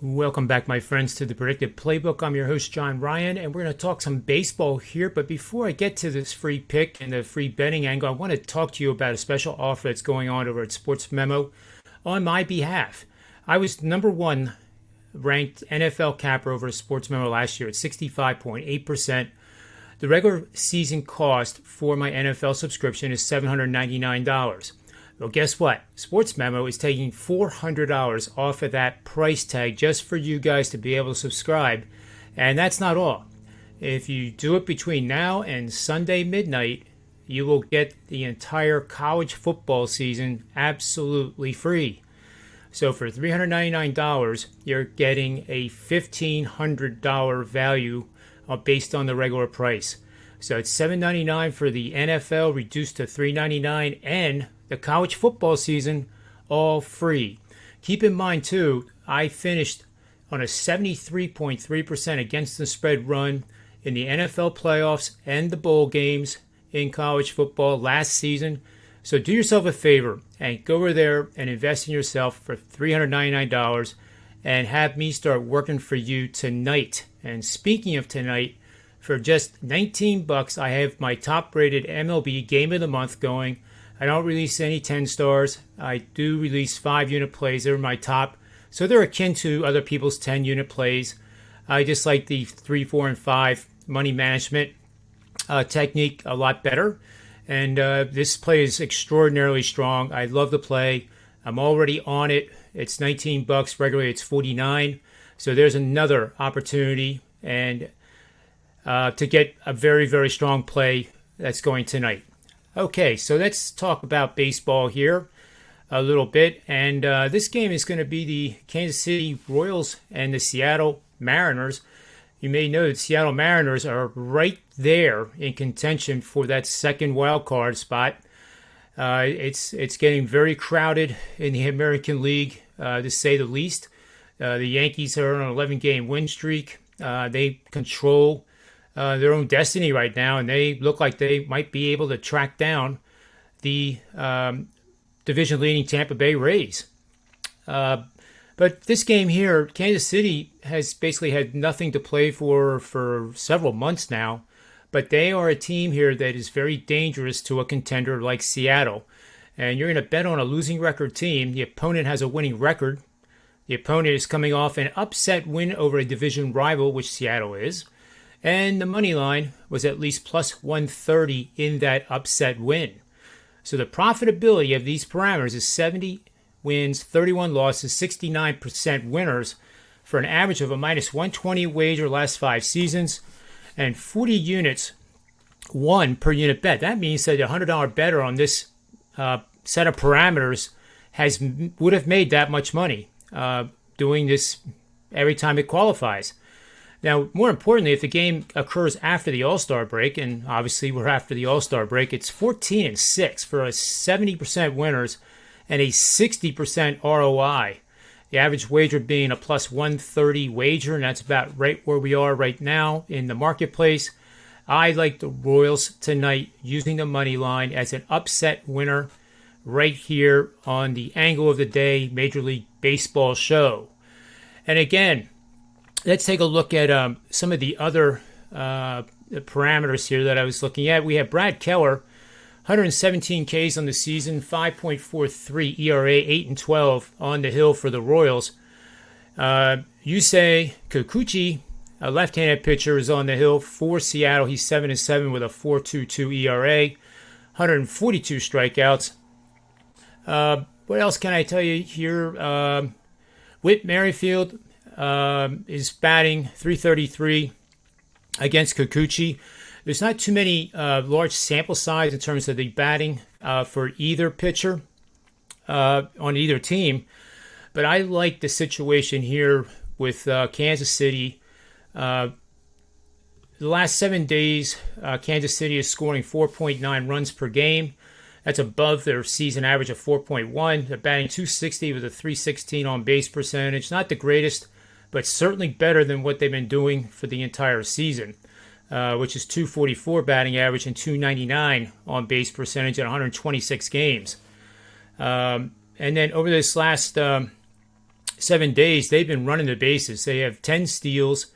Welcome back, my friends, to the Predictive Playbook. I'm your host, John Ryan, and we're going to talk some baseball here. But before I get to this free pick and the free betting angle, I want to talk to you about a special offer that's going on over at Sportsmemo on my behalf. I was number one ranked NFL capper over at Sportsmemo last year at 65.8%. The regular season cost for my NFL subscription is $799. Well, guess what? Sportsmemo is taking $400 off of that price tag just for you guys to be able to subscribe. And that's not all. If you do it between now and Sunday midnight, you will get the entire college football season absolutely free. So for $399, you're getting a $1,500 value based on the regular price. So it's $799 for the NFL, reduced to $399, and the college football season, all free. Keep in mind, too, I finished on a 73.3% against the spread run in the NFL playoffs and the bowl games in college football last season. So do yourself a favor and go over there and invest in yourself for $399 and have me start working for you tonight. And speaking of tonight, for just $19, I have my top-rated MLB Game of the Month going. I don't release any 10 stars. I do release 5-unit plays. They're my top. So they're akin to other people's 10-unit plays. I just like the 3, 4, and 5 money management technique a lot better. And this play is extraordinarily strong. I love the play. I'm already on it. It's $19. Regularly, it's $49. So there's another opportunity and to get a very, very strong play that's going tonight. Okay, so let's talk about baseball here a little bit. And this game is going to be the Kansas City Royals and the Seattle Mariners. You may know that Seattle Mariners are right there in contention for that second wild card spot. It's getting very crowded in the American League, to say the least. The Yankees are on an 11-game win streak. They control their own destiny right now, and they look like they might be able to track down the division-leading Tampa Bay Rays. But this game here, Kansas City has basically had nothing to play for several months now, but they are a team here that is very dangerous to a contender like Seattle. And you're going to bet on a losing record team. The opponent has a winning record. The opponent is coming off an upset win over a division rival, which Seattle is. And the money line was at least plus 130 in that upset win. So the profitability of these parameters is 70 wins, 31 losses, 69% winners for an average of a minus 120 wager last 5 seasons and 40 units won per unit bet. That means that a $100 better on this set of parameters would have made that much money doing this every time it qualifies. Now, more importantly, if the game occurs after the All-Star break, and obviously we're after the All-Star break, it's 14-6 for a 70% winners and a 60% ROI. The average wager being a plus 130 wager, and that's about right where we are right now in the marketplace. I like the Royals tonight using the money line as an upset winner right here on the Angle of the Day Major League Baseball show. And again, let's take a look at some of the other parameters here that I was looking at. We have Brad Keller, 117 Ks on the season, 5.43 ERA, 8-12 on the hill for the Royals. Yusei Kikuchi, a left-handed pitcher, is on the hill for Seattle. He's 7-7 with a 4.22 ERA, 142 strikeouts. What else can I tell you here? Whit Merrifield is batting .333 against Kikuchi. There's not too many large sample size in terms of the batting for either pitcher on either team, but I like the situation here with Kansas City. The last 7 days, Kansas City is scoring 4.9 runs per game. That's above their season average of 4.1. They're batting .260 with a .316 on base percentage. Not the greatest, but certainly better than what they've been doing for the entire season, which is .244 batting average and .299 on base percentage in 126 games. And then over this last 7 days, they've been running the bases. They have 10 steals,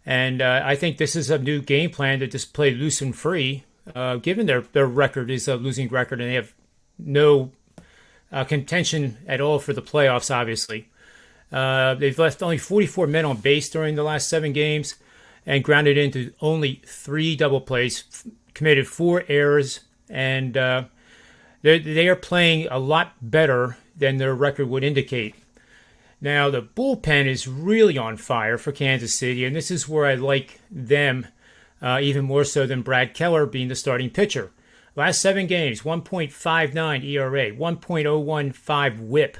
and I think this is a new game plan to just play loose and free, given their record is a losing record, and they have no contention at all for the playoffs, obviously. They've left only 44 men on base during the last 7 games and grounded into only 3 double plays, committed 4 errors, and they are playing a lot better than their record would indicate. Now, the bullpen is really on fire for Kansas City, and this is where I like them even more so than Brad Keller being the starting pitcher. Last 7 games, 1.59 ERA, 1.015 WHIP,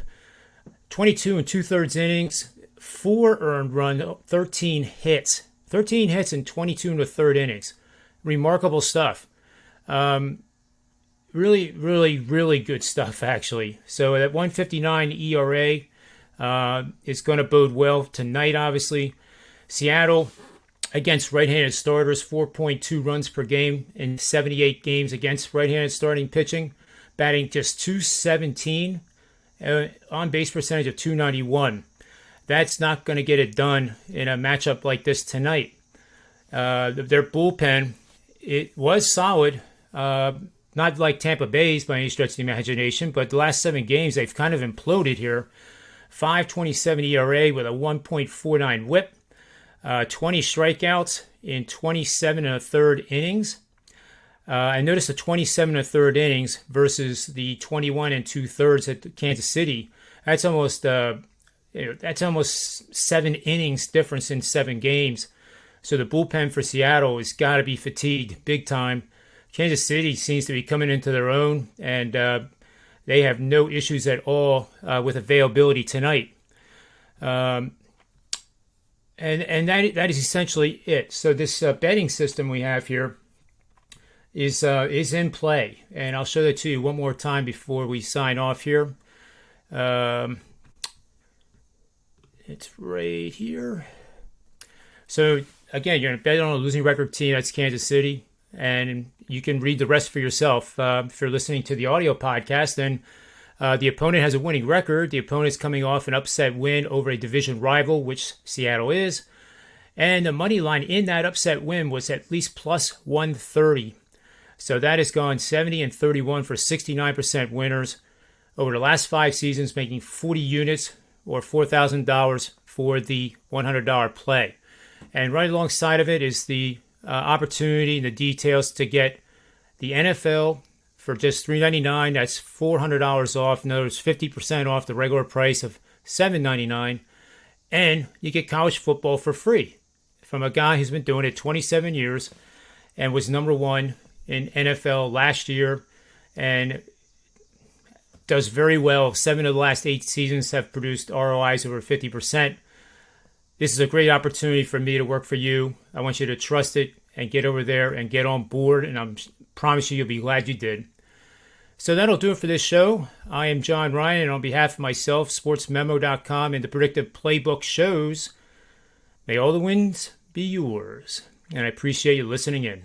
22 and 2/3 innings, 4 earned run, 13 hits. 13 hits in 22 and 1/3 innings. Remarkable stuff. Really, really, really good stuff, actually. So that 1.59 ERA is going to bode well tonight, obviously. Seattle, against right-handed starters, 4.2 runs per game in 78 games against right-handed starting pitching, batting just .217, on-base percentage of .291. That's not going to get it done in a matchup like this tonight. Their bullpen, it was solid, not like Tampa Bay's by any stretch of the imagination, but the last 7 games, they've kind of imploded here. 5.27 ERA with a 1.49 WHIP, 20 strikeouts in 27 and a third innings. I noticed the 27 and a third innings versus the 21 and 2/3 at Kansas City. That's almost 7 innings difference in 7 games. So the bullpen for Seattle has got to be fatigued big time. Kansas City seems to be coming into their own, and they have no issues at all with availability tonight. And that is essentially it. So this betting system we have here is in play, and I'll show that to you one more time before we sign off here. It's right here. So again, you're going to bet on a losing record team. That's Kansas City, and you can read the rest for yourself. If you're listening to the audio podcast, then the opponent has a winning record. The opponent's coming off an upset win over a division rival, which Seattle is. And the money line in that upset win was at least plus 130. So that has gone 70 and 31 for 69% winners over the last 5 seasons, making 40 units or $4,000 for the $100 play. And right alongside of it is the opportunity and the details to get the NFL for just $3.99. That's $400 off. In other words, 50% off the regular price of $7.99. And you get college football for free from a guy who's been doing it 27 years and was number 1 in NFL last year and does very well. 7 of the last 8 seasons have produced ROIs over 50%. This is a great opportunity for me to work for you. I want you to trust it and get over there and get on board, and I promise you'll be glad you did. So that'll do it for this show. I am John Ryan, and on behalf of myself, Sportsmemo.com, and the Predictive Playbook shows, may all the wins be yours. And I appreciate you listening in.